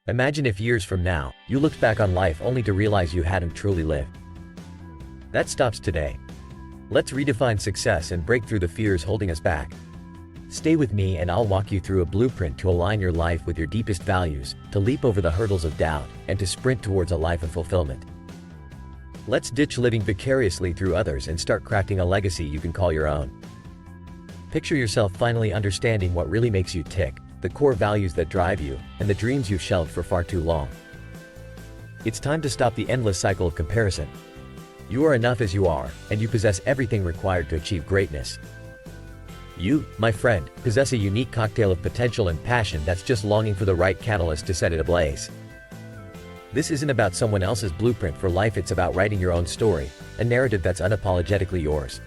Imagine if years from now, you looked back on life only to realize you hadn't truly lived. That stops today. Let's redefine success and break through the fears holding us back. Stay with me and I'll walk you through a blueprint to align your life with your deepest values, to leap over the hurdles of doubt, and to sprint towards a life of fulfillment. Let's ditch living vicariously through others and start crafting a legacy you can call your own. Picture yourself finally understanding what really makes you tick, the core values that drive you, and the dreams you've shelved for far too long. It's time to stop the endless cycle of comparison. You are enough as you are, and you possess everything required to achieve greatness. You, my friend, possess a unique cocktail of potential and passion that's just longing for the right catalyst to set it ablaze. This isn't about someone else's blueprint for life, it's about writing your own story, a narrative that's unapologetically yours.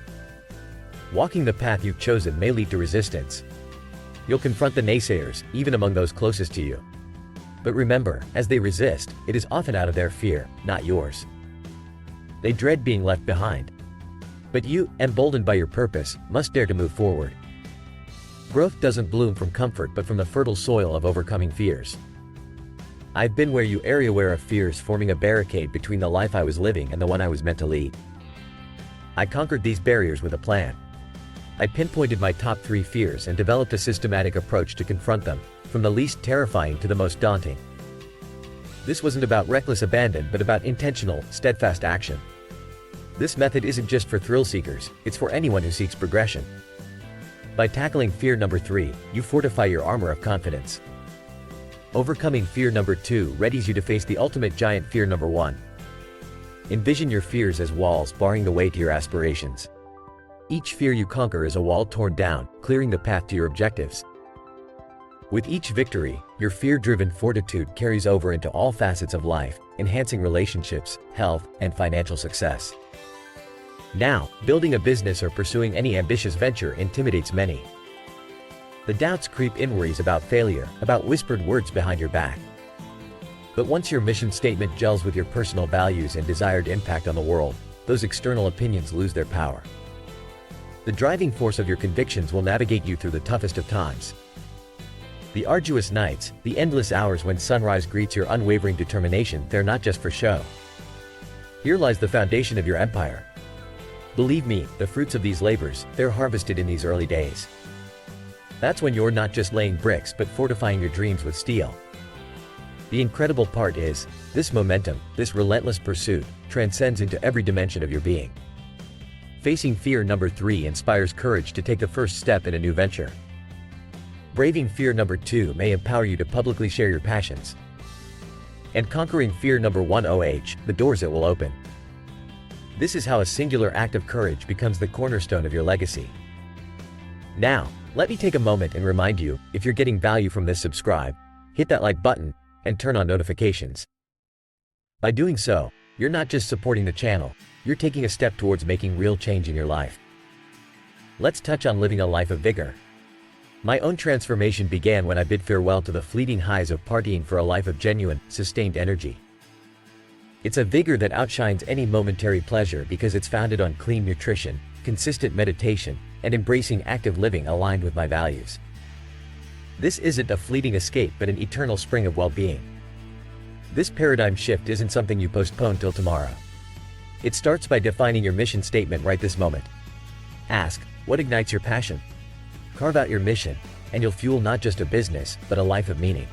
Walking the path you've chosen may lead to resistance. You'll confront the naysayers, even among those closest to you. But remember, as they resist, it is often out of their fear, not yours. They dread being left behind. But you, emboldened by your purpose, must dare to move forward. Growth doesn't bloom from comfort but from the fertile soil of overcoming fears. I've been where you area aware of fears, forming a barricade between the life I was living and the one I was meant to lead. I conquered these barriers with a plan. I pinpointed my top 3 fears and developed a systematic approach to confront them, from the least terrifying to the most daunting. This wasn't about reckless abandon but about intentional, steadfast action. This method isn't just for thrill seekers, it's for anyone who seeks progression. By tackling fear number 3, you fortify your armor of confidence. Overcoming fear number 2 readies you to face the ultimate giant, fear number 1. Envision your fears as walls barring the way to your aspirations. Each fear you conquer is a wall torn down, clearing the path to your objectives. With each victory, your fear-driven fortitude carries over into all facets of life, enhancing relationships, health, and financial success. Now, building a business or pursuing any ambitious venture intimidates many. The doubts creep in, worries about failure, about whispered words behind your back. But once your mission statement gels with your personal values and desired impact on the world, those external opinions lose their power. The driving force of your convictions will navigate you through the toughest of times. The arduous nights, the endless hours when sunrise greets your unwavering determination, they're not just for show. Here lies the foundation of your empire. Believe me, the fruits of these labors, they're harvested in these early days. That's when you're not just laying bricks but fortifying your dreams with steel. The incredible part is, this momentum, this relentless pursuit, transcends into every dimension of your being. Facing fear number 3 inspires courage to take the first step in a new venture. Braving fear number 2 may empower you to publicly share your passions. And conquering fear number 1, the doors it will open. This is how a singular act of courage becomes the cornerstone of your legacy. Now, let me take a moment and remind you, if you're getting value from this, subscribe, hit that like button, and turn on notifications. By doing so, you're not just supporting the channel, you're taking a step towards making real change in your life. Let's touch on living a life of vigor. My own transformation began when I bid farewell to the fleeting highs of partying for a life of genuine, sustained energy. It's a vigor that outshines any momentary pleasure because it's founded on clean nutrition, consistent meditation, and embracing active living aligned with my values. This isn't a fleeting escape but an eternal spring of well-being. This paradigm shift isn't something you postpone till tomorrow. It starts by defining your mission statement right this moment. Ask, what ignites your passion? Carve out your mission, and you'll fuel not just a business, but a life of meaning.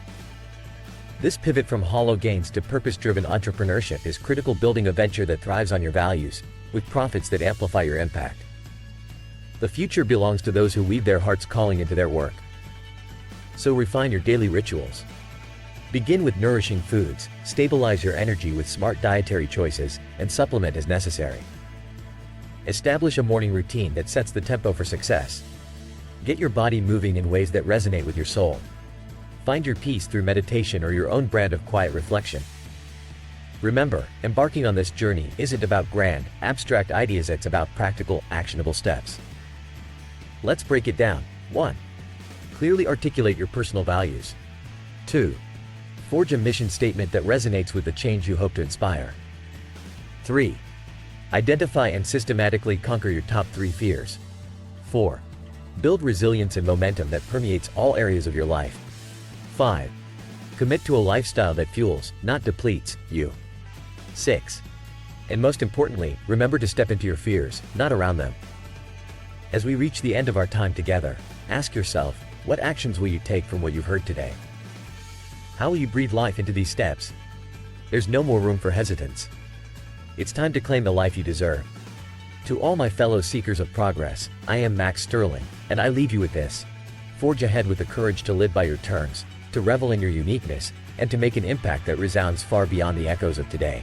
This pivot from hollow gains to purpose-driven entrepreneurship is critical, building a venture that thrives on your values, with profits that amplify your impact. The future belongs to those who weave their heart's calling into their work. So refine your daily rituals. Begin with nourishing foods, stabilize your energy with smart dietary choices, and supplement as necessary. Establish a morning routine that sets the tempo for success. Get your body moving in ways that resonate with your soul. Find your peace through meditation or your own brand of quiet reflection. Remember, embarking on this journey isn't about grand, abstract ideas, it's about practical, actionable steps. Let's break it down. 1. Clearly articulate your personal values. 2. Forge a mission statement that resonates with the change you hope to inspire. 3. Identify and systematically conquer your top 3 fears. 4. Build resilience and momentum that permeates all areas of your life. 5. Commit to a lifestyle that fuels, not depletes, you. 6. And most importantly, remember to step into your fears, not around them. As we reach the end of our time together, ask yourself, what actions will you take from what you've heard today? How will you breathe life into these steps? There's no more room for hesitance. It's time to claim the life you deserve. To all my fellow seekers of progress, I am Max Sterling, and I leave you with this. Forge ahead with the courage to live by your terms, to revel in your uniqueness, and to make an impact that resounds far beyond the echoes of today.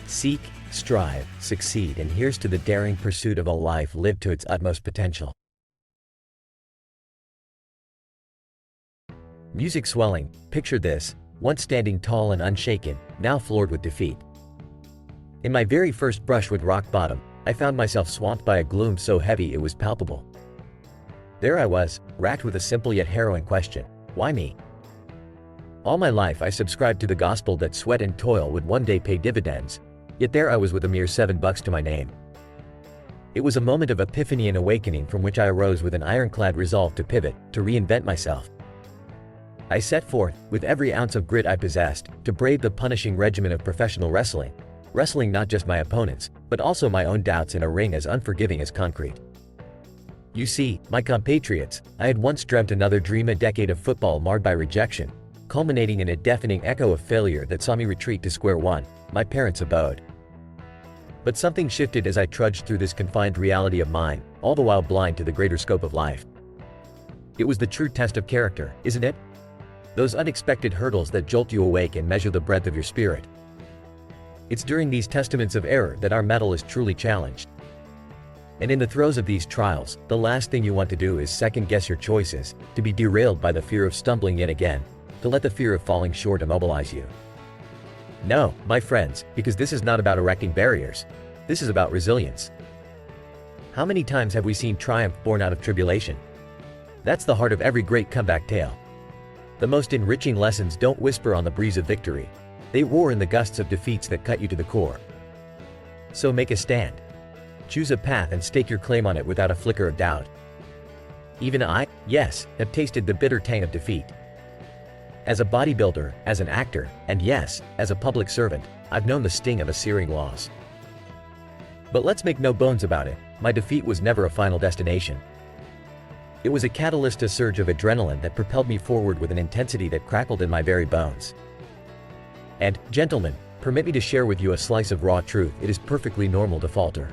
Seek, strive, succeed, and here's to the daring pursuit of a life lived to its utmost potential. Music swelling, picture this, once standing tall and unshaken, now floored with defeat. In my very first brush with rock bottom, I found myself swamped by a gloom so heavy it was palpable. There I was, racked with a simple yet harrowing question: why me? All my life I subscribed to the gospel that sweat and toil would one day pay dividends, yet there I was with a mere $7 to my name. It was a moment of epiphany and awakening from which I arose with an ironclad resolve to pivot, to reinvent myself. I set forth, with every ounce of grit I possessed, to brave the punishing regimen of professional wrestling, wrestling not just my opponents, but also my own doubts in a ring as unforgiving as concrete. You see, my compatriots, I had once dreamt another dream, a decade of football marred by rejection, culminating in a deafening echo of failure that saw me retreat to square one, my parents' abode. But something shifted as I trudged through this confined reality of mine, all the while blind to the greater scope of life. It was the true test of character, isn't it? Those unexpected hurdles that jolt you awake and measure the breadth of your spirit. It's during these testaments of error that our mettle is truly challenged. And in the throes of these trials, the last thing you want to do is second-guess your choices, to be derailed by the fear of stumbling yet again, to let the fear of falling short immobilize you. No, my friends, because this is not about erecting barriers. This is about resilience. How many times have we seen triumph born out of tribulation? That's the heart of every great comeback tale. The most enriching lessons don't whisper on the breeze of victory. They roar in the gusts of defeats that cut you to the core. So make a stand. Choose a path and stake your claim on it without a flicker of doubt. Even I, yes, have tasted the bitter tang of defeat. As a bodybuilder, as an actor, and yes, as a public servant, I've known the sting of a searing loss. But let's make no bones about it, my defeat was never a final destination. It was a catalyst, a surge of adrenaline that propelled me forward with an intensity that crackled in my very bones. And, gentlemen, permit me to share with you a slice of raw truth: it is perfectly normal to falter.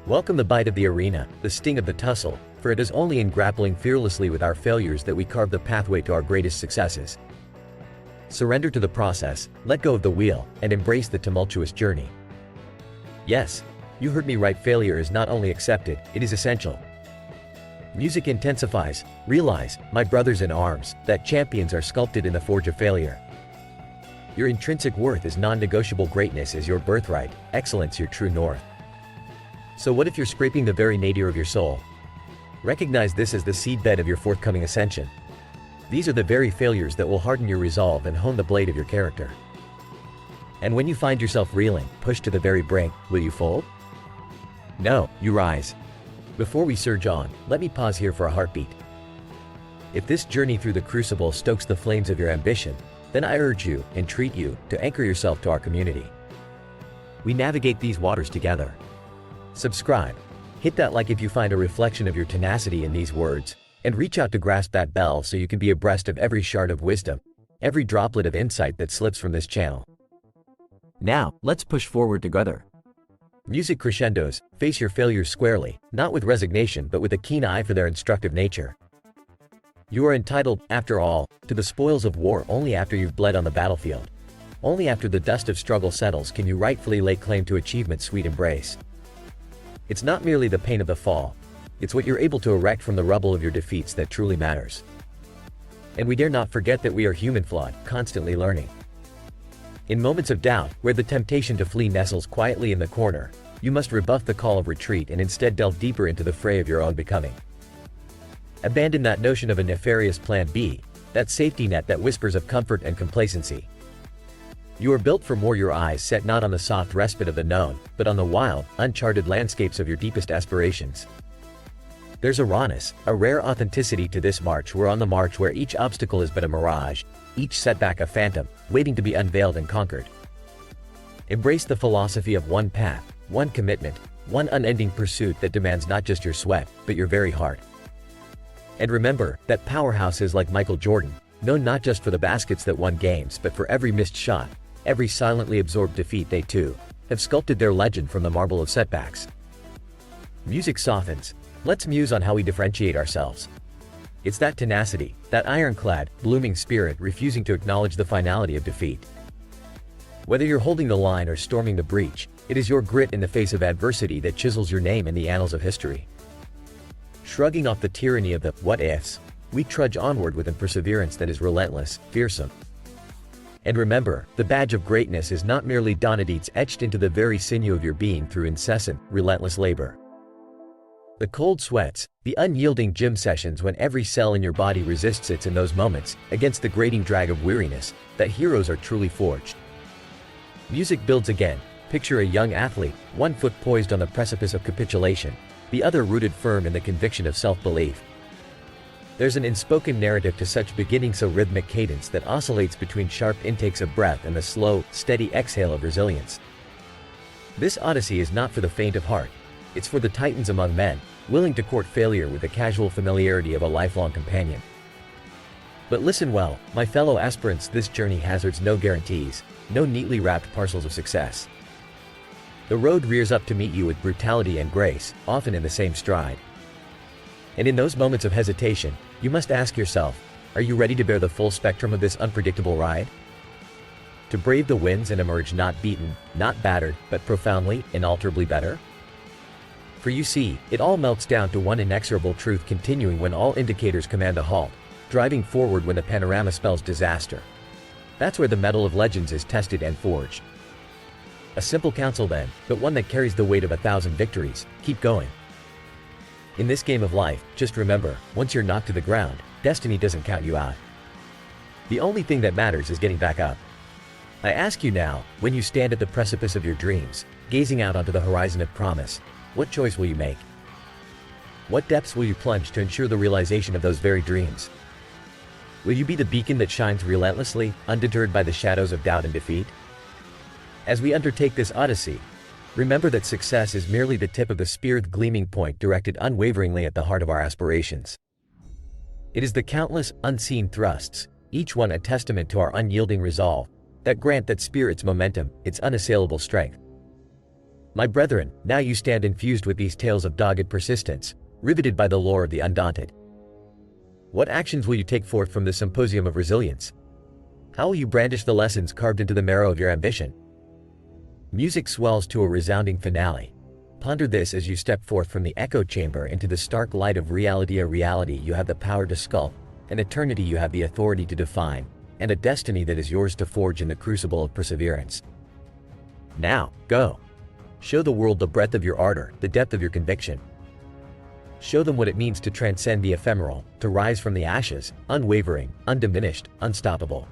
Welcome the bite of the arena, the sting of the tussle, for it is only in grappling fearlessly with our failures that we carve the pathway to our greatest successes. Surrender to the process, let go of the wheel, and embrace the tumultuous journey. Yes, you heard me right, failure is not only accepted, it is essential. Music intensifies. Realize, my brothers in arms, that champions are sculpted in the forge of failure. Your intrinsic worth is non-negotiable. Greatness is your birthright, excellence your true north. So what if you're scraping the very nadir of your soul? Recognize this as the seedbed of your forthcoming ascension. These are the very failures that will harden your resolve and hone the blade of your character. And when you find yourself reeling, pushed to the very brink, will you fold? No, you rise. Before we surge on, let me pause here for a heartbeat. If this journey through the crucible stokes the flames of your ambition, then I urge you, entreat you, to anchor yourself to our community. We navigate these waters together. Subscribe. Hit that like if you find a reflection of your tenacity in these words, and reach out to grasp that bell so you can be abreast of every shard of wisdom, every droplet of insight that slips from this channel. Now, let's push forward together. Music crescendos, face your failures squarely, not with resignation but with a keen eye for their instructive nature. You are entitled, after all, to the spoils of war only after you've bled on the battlefield. Only after the dust of struggle settles can you rightfully lay claim to achievement's sweet embrace. It's not merely the pain of the fall, it's what you're able to erect from the rubble of your defeats that truly matters. And we dare not forget that we are human, flawed, constantly learning. In moments of doubt, where the temptation to flee nestles quietly in the corner, you must rebuff the call of retreat and instead delve deeper into the fray of your own becoming. Abandon that notion of a nefarious plan B, that safety net that whispers of comfort and complacency. You are built for more, your eyes set not on the soft respite of the known, but on the wild, uncharted landscapes of your deepest aspirations. There's a rawness, a rare authenticity to this march. We're on the march where each obstacle is but a mirage, each setback a phantom, waiting to be unveiled and conquered. Embrace the philosophy of one path, one commitment, one unending pursuit that demands not just your sweat, but your very heart. And remember that powerhouses like Michael Jordan, known not just for the baskets that won games but for every missed shot, every silently absorbed defeat, they too have sculpted their legend from the marble of setbacks. Music softens. Let's muse on how we differentiate ourselves. It's that tenacity, that ironclad, blooming spirit refusing to acknowledge the finality of defeat. Whether you're holding the line or storming the breach, it is your grit in the face of adversity that chisels your name in the annals of history. Shrugging off the tyranny of the what-ifs, we trudge onward with a perseverance that is relentless, fearsome. And remember, the badge of greatness is not merely Donadites etched into the very sinew of your being through incessant, relentless labor. The cold sweats, the unyielding gym sessions when every cell in your body resists, it's in those moments, against the grating drag of weariness, that heroes are truly forged. Music builds again. Picture a young athlete, one foot poised on the precipice of capitulation, the other rooted firm in the conviction of self-belief. There's an unspoken narrative to such beginnings, a rhythmic cadence that oscillates between sharp intakes of breath and the slow, steady exhale of resilience. This odyssey is not for the faint of heart. It's for the titans among men, willing to court failure with the casual familiarity of a lifelong companion. But listen well, my fellow aspirants, this journey hazards no guarantees, no neatly wrapped parcels of success. The road rears up to meet you with brutality and grace, often in the same stride. And in those moments of hesitation, you must ask yourself, are you ready to bear the full spectrum of this unpredictable ride? To brave the winds and emerge not beaten, not battered, but profoundly, inalterably better? For you see, it all melts down to one inexorable truth, continuing when all indicators command a halt, driving forward when the panorama spells disaster. That's where the metal of legends is tested and forged. A simple counsel then, but one that carries the weight of 1,000 victories: keep going. In this game of life, just remember, once you're knocked to the ground, destiny doesn't count you out. The only thing that matters is getting back up. I ask you now, when you stand at the precipice of your dreams, gazing out onto the horizon of promise, what choice will you make? What depths will you plunge to ensure the realization of those very dreams? Will you be the beacon that shines relentlessly, undeterred by the shadows of doubt and defeat? As we undertake this odyssey, remember that success is merely the tip of the spear, the gleaming point directed unwaveringly at the heart of our aspirations. It is the countless, unseen thrusts, each one a testament to our unyielding resolve, that grant that spear its momentum, its unassailable strength. My brethren, now you stand infused with these tales of dogged persistence, riveted by the lore of the undaunted. What actions will you take forth from this symposium of resilience? How will you brandish the lessons carved into the marrow of your ambition? Music swells to a resounding finale. Ponder this as you step forth from the echo chamber into the stark light of reality. A reality you have the power to sculpt, an eternity you have the authority to define, and a destiny that is yours to forge in the crucible of perseverance. Now, go. Show the world the breadth of your ardor, the depth of your conviction. Show them what it means to transcend the ephemeral, to rise from the ashes, unwavering, undiminished, unstoppable.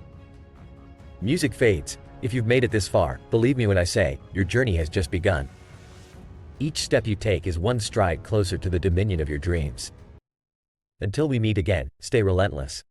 Music fades. If you've made it this far, believe me when I say, your journey has just begun. Each step you take is one stride closer to the dominion of your dreams. Until we meet again, stay relentless.